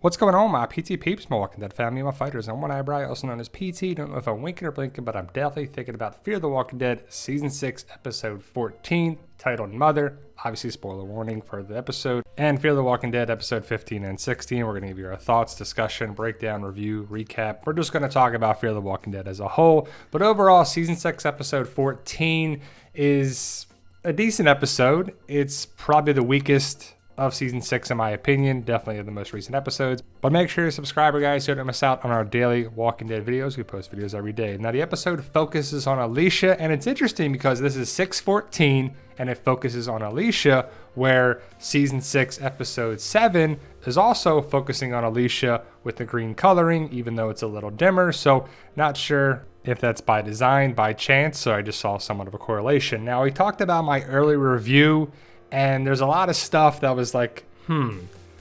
What's going on, my PT peeps, my Walking Dead family, my fighters, and one eyebrow, also known as PT. Don't know if I'm winking or blinking, but I'm definitely thinking about Fear the Walking Dead Season 6, Episode 14, titled Mother. Obviously, spoiler warning for the episode. And Fear the Walking Dead, Episode 15 and 16. We're going to give you our thoughts, discussion, breakdown, review, recap. We're just going to talk about Fear the Walking Dead as a whole. But overall, Season 6, Episode 14 is a decent episode. It's probably the weakest of season 6 in my opinion, definitely the most recent episodes. But make sure you subscribe, guys, so you don't miss out on our daily Walking Dead videos. We post videos every day. Now the episode focuses on Alicia, and it's interesting because this is 6:14 and it focuses on Alicia, where season 6 episode 7 is also focusing on Alicia with the green coloring, even though it's a little dimmer. So not sure if that's by design, by chance, so I just saw somewhat of a correlation. Now we talked about my early review, and there's a lot of stuff that was like,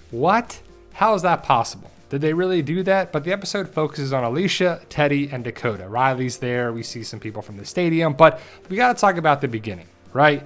what? How is that possible? Did they really do that? But the episode focuses on Alicia, Teddy, and Dakota. Riley's there. We see some people from the stadium, but we got to talk about the beginning, right?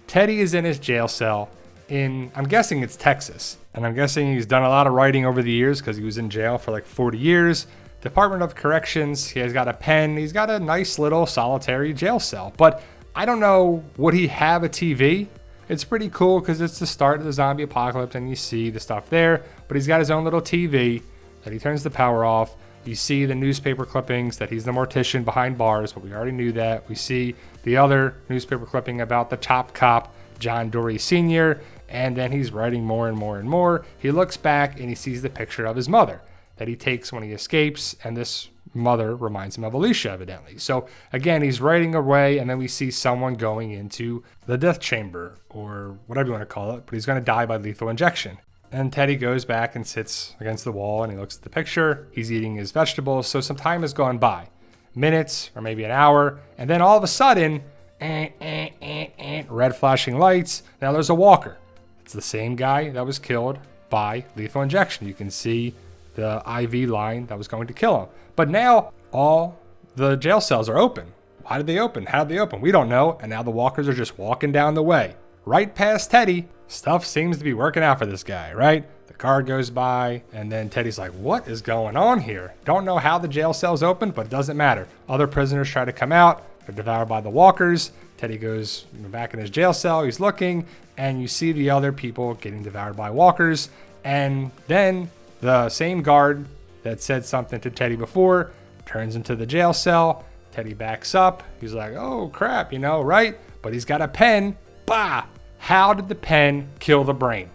Teddy is in his jail cell in, I'm guessing it's Texas. And I'm guessing he's done a lot of writing over the years because he was in jail for like 40 years. Department of Corrections, he has got a pen. He's got a nice little solitary jail cell. But I don't know, would he have a TV? It's pretty cool because it's the start of the zombie apocalypse and you see the stuff there, but he's got his own little TV that he turns the power off. You see the newspaper clippings that he's the mortician behind bars, but we already knew that. We see the other newspaper clipping about the top cop, John Dory Sr., and then he's writing more and more and more. He looks back and he sees the picture of his mother that he takes when he escapes, and this mother reminds him of Alicia, evidently. So again, he's writing away, and then we see someone going into the death chamber, or whatever you want to call it, but he's going to die by lethal injection. And Teddy goes back and sits against the wall, and he looks at the picture. He's eating his vegetables, so some time has gone by, minutes or maybe an hour, and then all of a sudden, red flashing lights. Now there's a walker. It's the same guy that was killed by lethal injection. You can see the IV line that was going to kill him. But now all the jail cells are open. Why did they open? How did they open? We don't know. And now the walkers are just walking down the way, right past Teddy. Stuff seems to be working out for this guy, right? The car goes by, and then Teddy's like, what is going on here? Don't know how the jail cells open, but it doesn't matter. Other prisoners try to come out. They're devoured by the walkers. Teddy goes back in his jail cell. He's looking, and you see the other people getting devoured by walkers. And then the same guard that said something to Teddy before turns into the jail cell. Teddy backs up. He's like, oh crap, right? But he's got a pen. Bah! How did the pen kill the brain?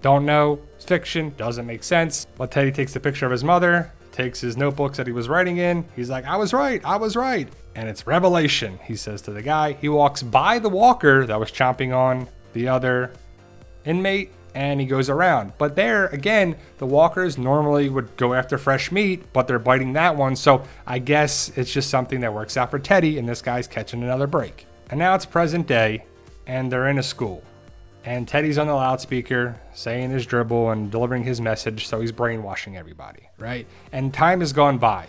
Don't know. It's fiction. Doesn't make sense. But Teddy takes the picture of his mother, takes his notebooks that he was writing in. He's like, I was right. And it's revelation, he says to the guy. He walks by the walker that was chomping on the other inmate, and he goes around. But there, again, the walkers normally would go after fresh meat, but they're biting that one. So I guess it's just something that works out for Teddy, and this guy's catching another break. And now it's present day, and they're in a school. And Teddy's on the loudspeaker saying his dribble and delivering his message, so he's brainwashing everybody, right? And time has gone by.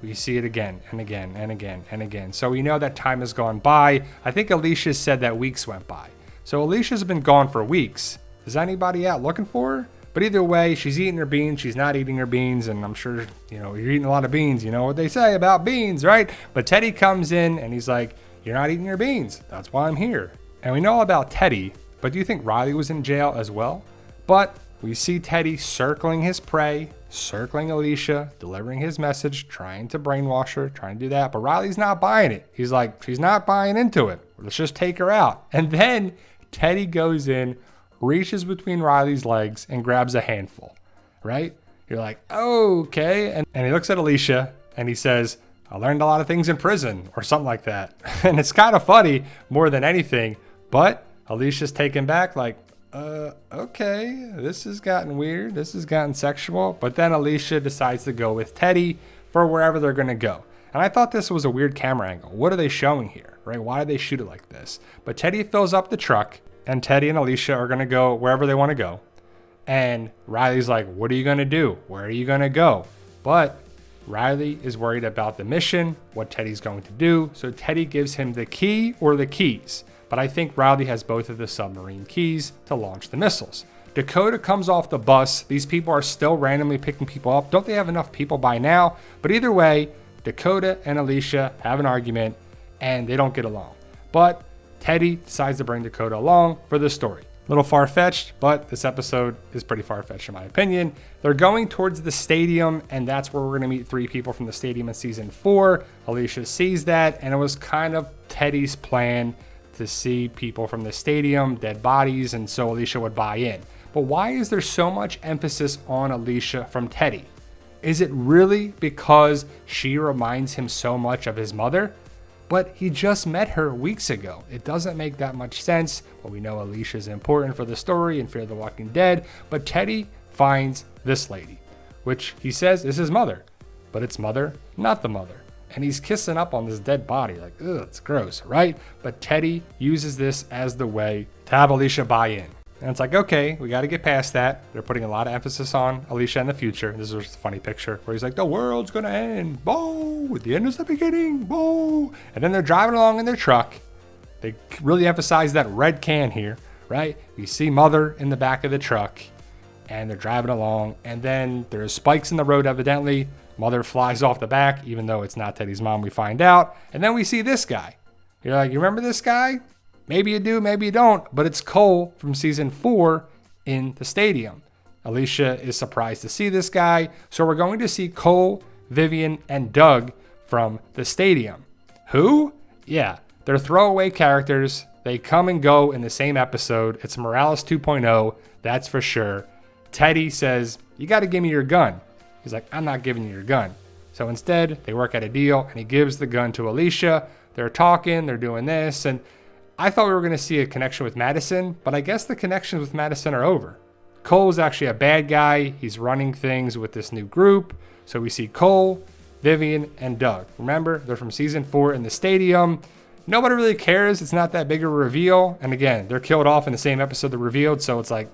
We see it again and again and again and again. So we know that time has gone by. I think Alicia said that weeks went by. So Alicia's been gone for weeks. Is anybody out looking for her? But either way, she's eating her beans, she's not eating her beans, and I'm sure, you're eating a lot of beans. You know what they say about beans, right? But Teddy comes in and he's like, you're not eating your beans. That's why I'm here. And we know about Teddy, but do you think Riley was in jail as well? But we see Teddy circling his prey, circling Alicia, delivering his message, trying to brainwash her, trying to do that. But Riley's not buying it. He's like, she's not buying into it. Let's just take her out. And then Teddy goes in, reaches between Riley's legs and grabs a handful, right? You're like, okay. And he looks at Alicia and he says, I learned a lot of things in prison, or something like that. And it's kind of funny more than anything, but Alicia's taken back like, okay, this has gotten weird. This has gotten sexual. But then Alicia decides to go with Teddy for wherever they're going to go. And I thought this was a weird camera angle. What are they showing here, right? Why did they shoot it like this? But Teddy fills up the truck, and Teddy and Alicia are going to go wherever they want to go. And Riley's like, what are you going to do? Where are you going to go? But Riley is worried about the mission, what Teddy's going to do. So Teddy gives him the key or the keys. But I think Riley has both of the submarine keys to launch the missiles. Dakota comes off the bus. These people are still randomly picking people up. Don't they have enough people by now? But either way, Dakota and Alicia have an argument and they don't get along. But Teddy decides to bring Dakota along for the story. A little far-fetched, but this episode is pretty far-fetched in my opinion. They're going towards the stadium, and that's where we're going to meet 3 people from the stadium in season 4. Alicia sees that, and it was kind of Teddy's plan to see people from the stadium, dead bodies, and so Alicia would buy in. But why is there so much emphasis on Alicia from Teddy? Is it really because she reminds him so much of his mother? But he just met her weeks ago. It doesn't make that much sense. Well, we know Alicia is important for the story and Fear the Walking Dead, but Teddy finds this lady, which he says is his mother, but it's mother, not the mother. And he's kissing up on this dead body, like, ugh, it's gross, right? But Teddy uses this as the way to have Alicia buy in. And it's like, okay, we got to get past that. They're putting a lot of emphasis on Alicia in the future. This is a funny picture where he's like, the world's going to end. Whoa, the end is the beginning. Whoa. And then they're driving along in their truck. They really emphasize that red can here, right? You see mother in the back of the truck and they're driving along. And then there's spikes in the road, evidently. Mother flies off the back, even though it's not Teddy's mom, we find out. And then we see this guy. You're like, you remember this guy? Maybe you do, maybe you don't, but it's Cole from season 4 in the stadium. Alicia is surprised to see this guy, so we're going to see Cole, Vivian, and Doug from the stadium. Who? Yeah, they're throwaway characters. They come and go in the same episode. It's Morales 2.0, that's for sure. Teddy says, you got to give me your gun. He's like, I'm not giving you your gun. So instead, they work out a deal, and he gives the gun to Alicia. They're talking, they're doing this, and I thought we were going to see a connection with Madison, but I guess the connections with Madison are over. Cole is actually a bad guy. He's running things with this new group. So we see Cole, Vivian, and Doug. Remember, they're from season 4 in the stadium. Nobody really cares. It's not that big of a reveal. And again, they're killed off in the same episode they're revealed. So it's like,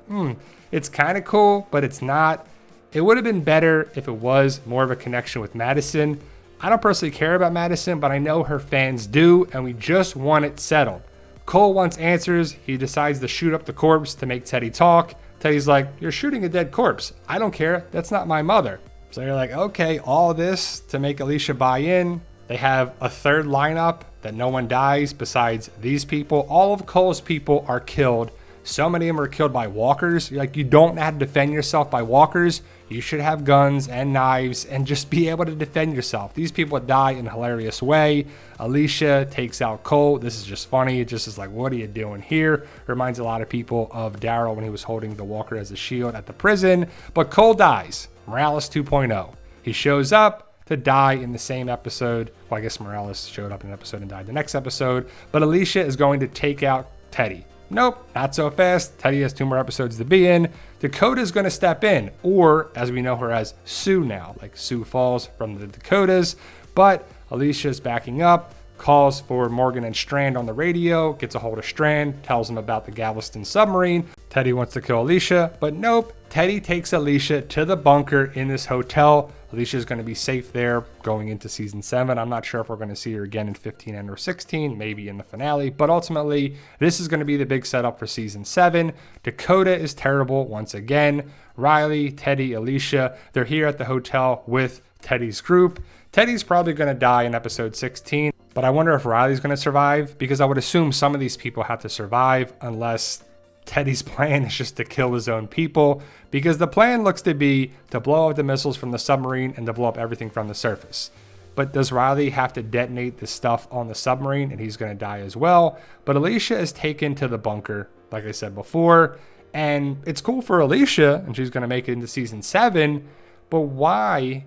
it's kind of cool, but it's not. It would have been better if it was more of a connection with Madison. I don't personally care about Madison, but I know her fans do, and we just want it settled. Cole wants answers. He decides to shoot up the corpse to make Teddy talk. Teddy's like, you're shooting a dead corpse. I don't care. That's not my mother. So you're like, okay, all this to make Alicia buy in. They have a third lineup that no one dies besides these people. All of Cole's people are killed. So many of them are killed by walkers. Like, you don't know how to defend yourself by walkers. You should have guns and knives and just be able to defend yourself. These people die in a hilarious way. Alicia takes out Cole. This is just funny. It just is like, what are you doing here? Reminds a lot of people of Daryl when he was holding the walker as a shield at the prison. But Cole dies. Morales 2.0. He shows up to die in the same episode. Well, I guess Morales showed up in an episode and died the next episode. But Alicia is going to take out Teddy. Nope, not so fast. Teddy has 2 more episodes to be in. Dakota's going to step in, or as we know her as Sue now, like Sioux Falls from the Dakotas. But Alicia's backing up, calls for Morgan and Strand on the radio, gets a hold of Strand, tells him about the Galveston submarine. Teddy wants to kill Alicia, but nope. Teddy takes Alicia to the bunker in this hotel. Alicia's going to be safe there going into season 7. I'm not sure if we're going to see her again in 15 and or 16, maybe in the finale, but ultimately this is going to be the big setup for season 7. Dakota is terrible once again. Riley, Teddy, Alicia, they're here at the hotel with Teddy's group. Teddy's probably going to die in episode 16, but I wonder if Riley's going to survive, because I would assume some of these people have to survive unless Teddy's plan is just to kill his own people, because the plan looks to be to blow up the missiles from the submarine and to blow up everything from the surface. But does Riley have to detonate the stuff on the submarine and he's going to die as well? But Alicia is taken to the bunker, like I said before, and it's cool for Alicia and she's going to make it into season 7, but why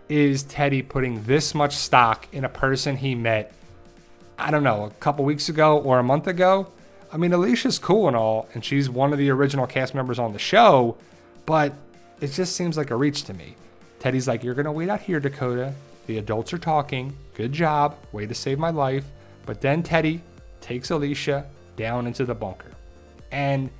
is Teddy putting this much stock in a person he met, I don't know, a couple weeks ago or a month ago? I mean, Alicia's cool and all, and she's one of the original cast members on the show, but it just seems like a reach to me. Teddy's like, you're going to wait out here, Dakota. The adults are talking. Good job. Way to save my life. But then Teddy takes Alicia down into the bunker. And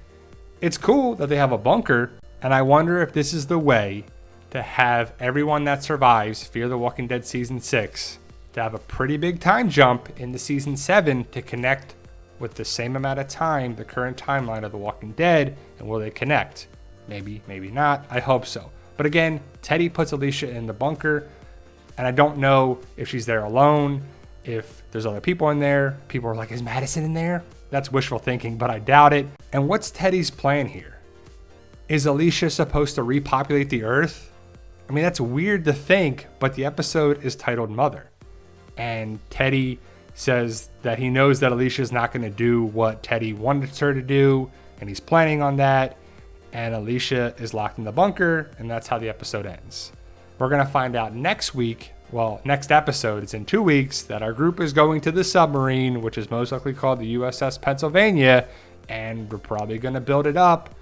it's cool that they have a bunker, and I wonder if this is the way to have everyone that survives Fear the Walking Dead Season 6 to have a pretty big time jump into Season 7 to connect with the same amount of time, the current timeline of The Walking Dead, and will they connect? Maybe, maybe not. I hope so. But again, Teddy puts Alicia in the bunker, and I don't know if she's there alone, if there's other people in there. People are like, is Madison in there? That's wishful thinking, but I doubt it. And what's Teddy's plan here? Is Alicia supposed to repopulate the Earth? I mean, that's weird to think, but the episode is titled Mother. And Teddy says that he knows that Alicia's not going to do what Teddy wanted her to do, and he's planning on that. And Alicia is locked in the bunker, and that's how the episode ends. We're going to find out next week, well, next episode, it's in 2 weeks, that our group is going to the submarine, which is most likely called the USS Pennsylvania, and we're probably going to build it up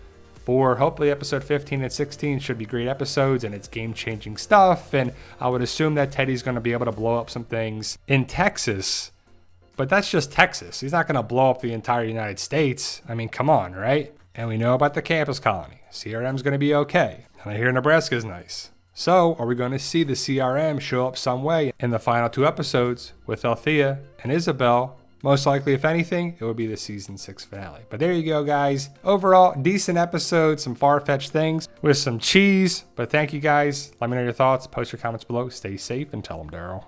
for hopefully episode 15 and 16 should be great episodes, and it's game-changing stuff. And I would assume that Teddy's going to be able to blow up some things in Texas, but that's just Texas. He's not going to blow up the entire United States. I mean, come on, right? And we know about the campus colony. CRM's going to be okay. And I hear Nebraska's nice. So are we going to see the CRM show up some way in the final 2 episodes with Althea and Isabel? Most likely, if anything, it would be the season 6 finale. But there you go, guys. Overall, decent episode, some far-fetched things with some cheese. But thank you, guys. Let me know your thoughts. Post your comments below. Stay safe and tell them, Daryl.